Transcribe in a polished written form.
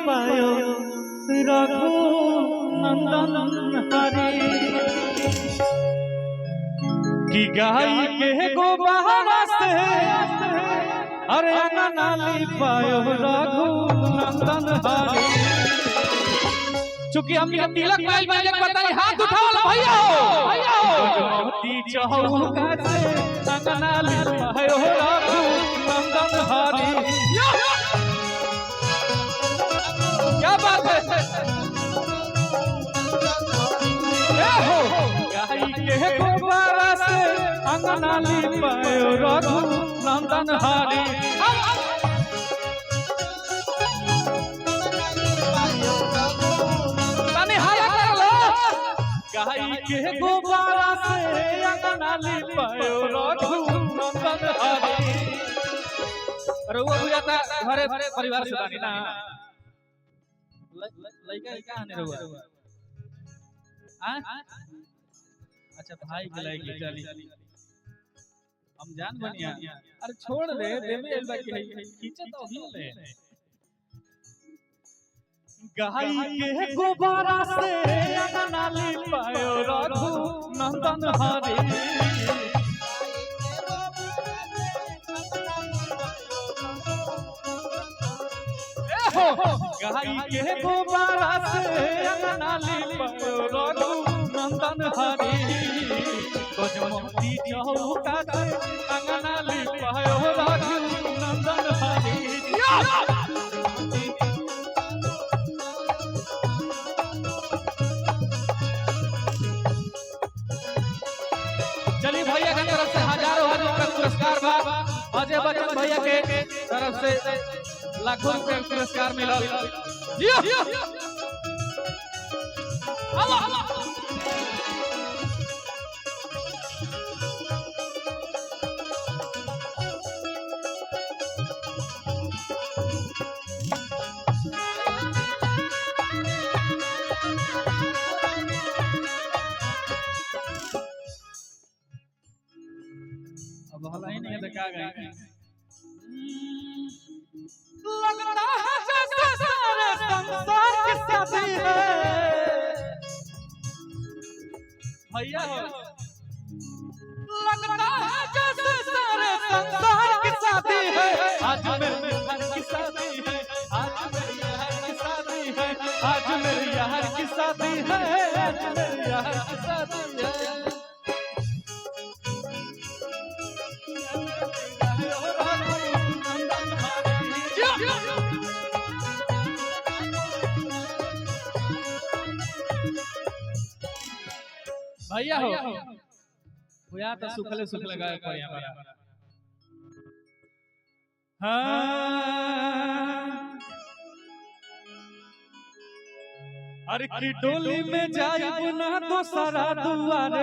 पायो रघु नंदन हरि की गाय के गोबहरा से अरे नाली पायो रघु नंदन हरि। चूंकि हमने तिलक माइल माइल बताई हाथ उठाओ भैया मोती चौका से नाली पायो रघु नंदन हरि। क्या बात है गाय के गोबरा से अंगनाली पायो रघु नंदन हरि। गाय के गोबरा से अंगनाली पायो रघु नंदन हरि। अरे वो बुझाता घरे परिवार से बानी ना लइका का आने रहुआ अच्छा भाई के लायक चली हम जान बनिया। अरे छोड़ दे देवे एलबा के खींचे तो भी ले गाय के गोबरा से अंगनाली पायो रघु नंदन हरि। गाय के गोबरा से अंगनाली पायो रघु नंदन हरि। मोती चौका से अंगनाली पायो रघु नंदन हरि। चलिए भैया की तरफ से हजारों रुपए पुरस्कार बा। अजय बच्चन भैया के तरफ से लाखों रुपए पुरस्कार मिला। अब हला ही नहीं है तो क्या गए लगता है जैसे सारे संसार की शादी है भैया लगता है जैसे सारे संसार की शादी है। आज मेरे यार की शादी है आज मेरी यार की शादी है आज मेरी यार की शादी है आज मेरी यार की शादी है। भैया हो भैया तो सुखले सुखले गाय को यहाँ पर अरे की डोली में जाए ना तो सारा दुआरे